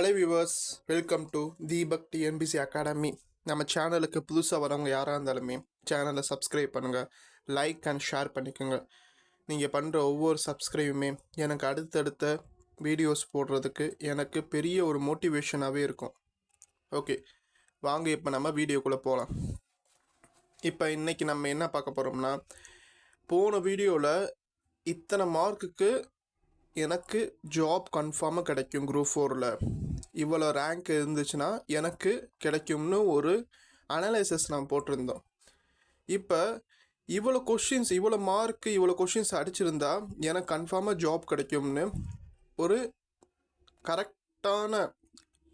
Hello viewers, welcome to Deepak TNPSC academy. நம்ம சேனலுக்கு புதுசாக வரவங்க யாராக இருந்தாலுமே சேனலை சப்ஸ்கிரைப் பண்ணுங்கள், லைக் அண்ட் ஷேர் பண்ணிக்கோங்க. நீங்கள் பண்ணுற ஒவ்வொரு சப்ஸ்கிரைபுமே எனக்கு அடுத்தடுத்த வீடியோஸ் போடுறதுக்கு எனக்கு பெரிய ஒரு மோட்டிவேஷனாகவே இருக்கும். ஓகே, வாங்க இப்போ நம்ம வீடியோக்குள்ளே போகலாம். இப்போ இன்றைக்கி நம்ம என்ன பார்க்க போகிறோம்னா, போன வீடியோவில் இத்தனை மார்க்குக்கு எனக்கு ஜாப் கன்ஃபார்மாக கிடைக்கும், குரூப் 4ல் இவ்வளோ ரேங்க் இருந்துச்சுன்னா எனக்கு கிடைக்கும்னு ஒரு அனலைசஸ் நான் போட்டிருந்தோம். இப்போ இவ்வளோ கொஷின்ஸ், இவ்வளோ மார்க்கு, இவ்வளோ கொஷின்ஸ் அடிச்சிருந்தா எனக்கு கன்ஃபார்மாக ஜாப் கிடைக்கும்னு ஒரு கரெக்டான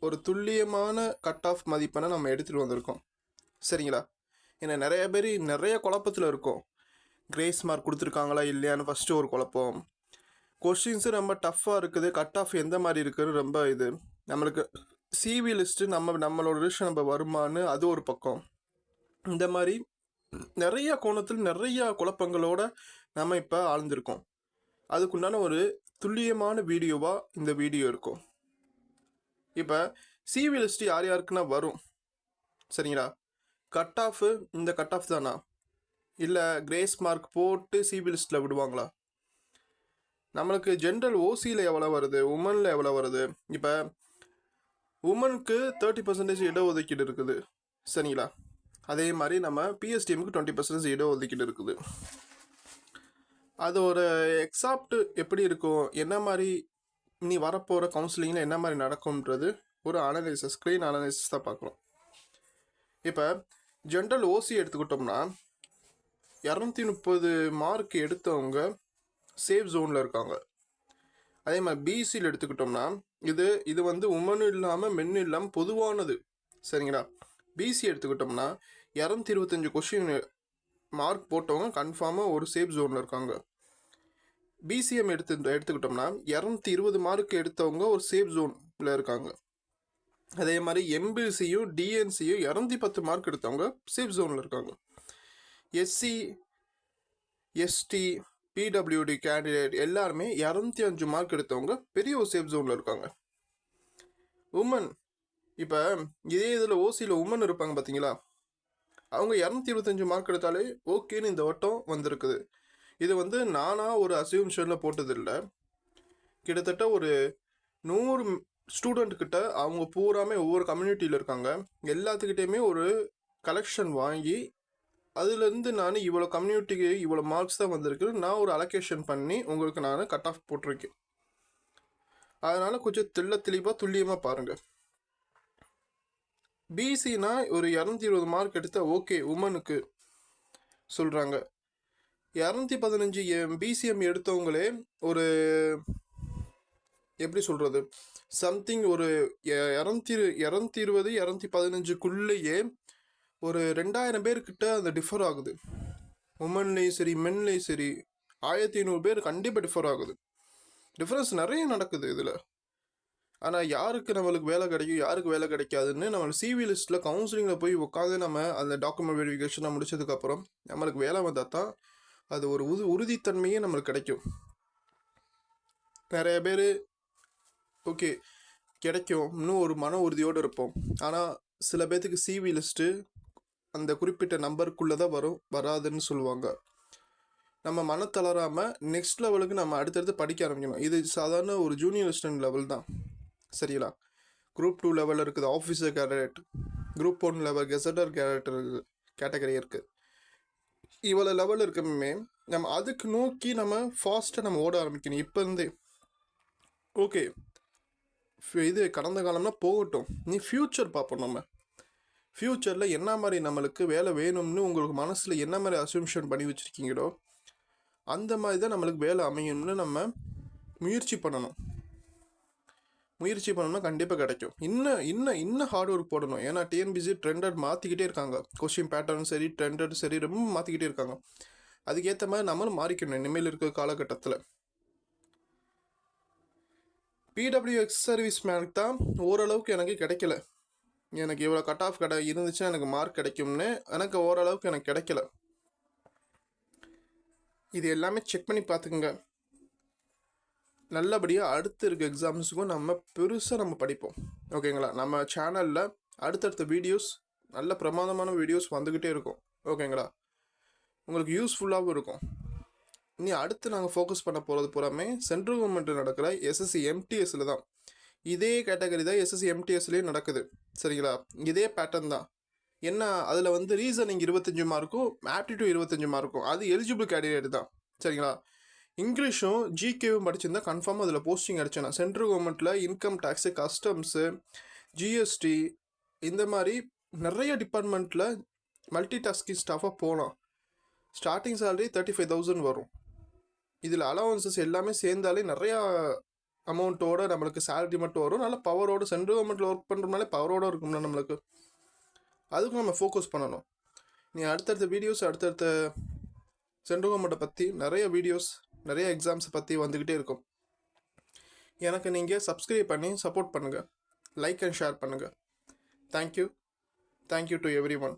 ஒரு துல்லியமான கட் ஆஃப் மதிப்பெண்ணை நம்ம எடுத்துகிட்டு வந்திருக்கோம். சரிங்களா? ஏன்னா நிறைய பேர் நிறைய குழப்பத்தில் இருக்கும். கிரேஸ் மார்க் கொடுத்துருக்காங்களா இல்லையான்னு ஃபஸ்ட்டு ஒரு குழப்பம். கொஷின்ஸு ரொம்ப டஃப்பாக இருக்குது, கட் ஆஃப் எந்த மாதிரி இருக்குதுன்னு ரொம்ப இது நம்மளுக்கு சிவி லிஸ்ட்டு நம்மளோட லிஸ்ட் நம்ம வருமானு அது ஒரு பக்கம். இந்த மாதிரி நிறைய கோணத்தில் நிறைய குழப்பங்களோட நம்ம இப்போ ஆழ்ந்திருக்கோம். அதுக்குண்டான ஒரு துல்லியமான வீடியோவாக இந்த வீடியோ இருக்கும். இப்போ சிவி லிஸ்ட்டு யார் யாருக்குன்னா வரும், சரிங்களா? கட் ஆஃபு இந்த கட் ஆஃப் தானா, இல்லை கிரேஸ் மார்க் போட்டு சிவி லிஸ்ட்டில் விடுவாங்களா? நம்மளுக்கு ஜென்ரல் ஓசியில் எவ்வளோ வருது, உமனில் எவ்வளோ வருது? இப்போ உமனுக்கு 30% இடஒதுக்கீடு இருக்குது, சரிங்களா? அதே மாதிரி நம்ம பிஎஸ்டிஎம்க்கு 20% இடஒதுக்கீடு இருக்குது. அது ஒரு எக்ஸாப்ட் எப்படி இருக்கும், என்ன மாதிரி இனி வரப்போகிற கவுன்சிலிங்கில் என்ன மாதிரி நடக்கும்ன்றது ஒரு அனலைசஸ், ஸ்க்ரீன் அனலைசஸ் தான் பார்க்குறோம். இப்போ ஜென்ரல் ஓசி எடுத்துக்கிட்டோம்னா 230 மார்க் எடுத்தவங்க சேஃப் ஜோனில் இருக்காங்க. அதே மாதிரி பிசியில் எடுத்துக்கிட்டோம்னா இது வந்து உமனும் இல்லாமல் மென்னு இல்லாமல் பொதுவானது, சரிங்களா? பிசி எடுத்துக்கிட்டோம்னா 225 கொஷின் மார்க் போட்டவங்க கன்ஃபார்மாக ஒரு சேஃப் ஜோனில் இருக்காங்க. பிசிஎம் எடுத்துக்கிட்டோம்னா 220 மார்க் எடுத்தவங்க ஒரு சேஃப் ஜோனில் இருக்காங்க. அதே மாதிரி எம்பிசியும் டிஎன்சியும் 210 மார்க் எடுத்தவங்க சேஃப் ஜோனில் இருக்காங்க. எஸ்சி எஸ்டி பிடபிள்யூடி கேண்டிடேட் எல்லாருமே 205 மார்க் எடுத்தவங்க பெரிய ஒரு சேஃப் ஜோனில் இருக்காங்க. உமன் இப்போ இதே இதில் ஓசியில் உமன் இருப்பாங்க பார்த்தீங்களா, அவங்க 225 மார்க் எடுத்தாலே ஓகேன்னு இந்த வட்டம் வந்திருக்குது. இது வந்து நானாக ஒரு அசியூம்ஷனில் போட்டதில்லை. கிட்டத்தட்ட ஒரு 100 ஸ்டூடெண்ட்கிட்ட அவங்க பூராமே ஒவ்வொரு கம்யூனிட்டியில் இருக்காங்க, எல்லாத்துக்கிட்டேயுமே ஒரு கலெக்ஷன் வாங்கி அதுலேருந்து நான் இவ்வளோ கம்யூனிட்டிக்கு இவ்வளோ மார்க்ஸ் தான் வந்திருக்கு, நான் ஒரு அலோகேஷன் பண்ணி உங்களுக்கு நான் கட் ஆஃப் போட்டிருக்கேன். அதனால் கொஞ்சம் தெளிவாக துல்லியமாக பாருங்கள். பிசினா ஒரு 220 மார்க் எடுத்தால் ஓகே உமனுக்கு சொல்கிறாங்க. 215 பிசிஎம் எடுத்தவங்களே ஒரு எப்படி சொல்கிறது, சம்திங் ஒரு 220 215க்குள்ளேயே ஒரு 2000 பேர்கிட்ட அந்த டிஃபர் ஆகுது. உமன்லேயும் சரி மென்லேயும் சரி 1500 பேர் கண்டிப்பாக டிஃபர் ஆகுது. டிஃப்ரென்ஸ் நிறைய நடக்குது இதில். ஆனால் யாருக்கு நம்மளுக்கு வேலை கிடைக்கும், யாருக்கு வேலை கிடைக்காதுன்னு நம்ம சிவி லிஸ்ட்டில் கவுன்சிலிங்கில் போய் உட்காந்து நம்ம அந்த டாக்குமெண்ட் வெரிஃபிகேஷனை முடிச்சதுக்கப்புறம் நம்மளுக்கு வேலை வந்தால் தான் அது ஒரு உறுதித்தன்மையே நம்மளுக்கு கிடைக்கும். நிறைய பேர் ஓகே கிடைக்கும் இன்னும் ஒரு மன உறுதியோடு இருப்போம். ஆனால் சில பேர்த்துக்கு சிவி லிஸ்ட்டு அந்த குறிப்பிட்ட நம்பருக்குள்ளே தான் வராதுன்னு சொல்லுவாங்க. நம்ம மனத்தளராமல் நெக்ஸ்ட் லெவலுக்கு நம்ம அடுத்தடுத்து படிக்க ஆரம்பிக்கணும். இது சாதாரண ஒரு ஜூனியர் அசிஸ்டன்ட் லெவல் தான், சரிங்களா? குரூப் 2 லெவலில் இருக்குது officer cadet, group 1 level gazetted category இருக்குது. இவ்வளோ லெவல் இருக்கமே நம்ம அதுக்கு நோக்கி நம்ம ஃபாஸ்ட்டாக நம்ம ஓட ஆரம்பிக்கணும் இப்போ இருந்தே. ஓகே, இது கடந்த காலம்னா போகட்டும், நீ ஃப்யூச்சர் பார்ப்போம். நம்ம ஃப்யூச்சரில் என்ன மாதிரி நம்மளுக்கு வேலை வேணும்னு உங்களுக்கு மனசில் என்ன மாதிரி அசம்ஷன் பண்ணி வச்சுருக்கீங்களோ அந்த மாதிரி தான் நம்மளுக்கு வேலை அமையும்னு நம்ம முயற்சி பண்ணணும். முயற்சி பண்ணோம்னா கண்டிப்பாக கிடைக்கும். இன்னும் ஹார்ட் ஒர்க் போடணும். ஏன்னா டிஎன்பிசி ட்ரெண்டட் மாற்றிக்கிட்டே இருக்காங்க. கொஸ்டின் பேட்டர்ன் சரி, ட்ரெண்டட் சரி, ரொம்ப மாற்றிக்கிட்டே இருக்காங்க. அதுக்கேற்ற மாதிரி நம்மளும் மாறிக்கணும் இனிமேல் இருக்கிற காலகட்டத்தில். பிடபிள்யூ எக்ஸ் சர்வீஸ் மேனுக்கு தான் ஓரளவுக்கு எனக்கு கிடைக்கல. எனக்கு இவ்வளோ கட் ஆஃப் இருந்துச்சுன்னா எனக்கு மார்க் கிடைக்கும்னு எனக்கு ஓரளவுக்கு எனக்கு கிடைக்கல. இது எல்லாமே செக் பண்ணி பார்த்துக்குங்க. நல்லபடியாக அடுத்து இருக்க எக்ஸாம்ஸுக்கும் நம்ம படிப்போம். ஓகேங்களா? நம்ம சேனலில் அடுத்தடுத்த வீடியோஸ் நல்ல பிரமாதமான வீடியோஸ் வந்துக்கிட்டே இருக்கும். ஓகேங்களா? உங்களுக்கு யூஸ்ஃபுல்லாகவும் இருக்கும். இனி அடுத்து நாங்கள் ஃபோக்கஸ் பண்ண போகிறது பூராமே சென்ட்ரல் கவர்மெண்ட்டில் நடக்கிற எஸ்எஸ்சி எம்டிஎஸ்சில் தான். இதே கேட்டகரி தான் எஸ்எஸ்சி எம்டிஎஸ்லேயும் நடக்குது. சரிங்களா? இதே பேட்டர்ன் தான். என்ன அதில் வந்து ரீசனிங் 25 மார்க்கும் ஆப்டிடியூட் 25 மார்க்கும். அது எலிஜிபிள் கேண்டிடேட் தான். சரிங்களா? இங்கிலீஷும் ஜிகேவும் படிச்சிருந்தா கன்ஃபார்ம் அதில் போஸ்டிங் அடிச்சேன். சென்ட்ரல் கவர்மெண்ட்டில் இன்கம் டேக்ஸு, கஸ்டம்ஸு, ஜிஎஸ்டி இந்த மாதிரி நிறைய டிபார்ட்மெண்ட்டில் மல்டி டாஸ்கிங் ஸ்டாஃபாக போகலாம். ஸ்டார்டிங் சேலரி 35,000 வரும். இதில் அலவன்சஸ் எல்லாமே சேர்ந்தாலே நிறையா அமௌண்ட்டோட நம்மளுக்கு சேலரி மட்டும் வரும். நல்ல பவரோடு சென்ட்ரல் கவர்மெண்ட்டில் ஒர்க் பண்ணுறதுனாலே பவரோடு இருக்கும்ல நம்மளுக்கு. அதுக்கு நம்ம ஃபோக்கஸ் பண்ணணும். நீ அடுத்தடுத்த வீடியோஸ் அடுத்தடுத்த சென்ட்ரல் கவர்மெண்ட்டை பற்றி நிறைய வீடியோஸ் நிறைய எக்ஸாம்ஸை பற்றி வந்துக்கிட்டே இருக்கும். எனக்கு நீங்கள் சப்ஸ்கிரைப் பண்ணி சப்போர்ட் பண்ணுங்கள், லைக் அண்ட் ஷேர் பண்ணுங்கள். Thank you to every one.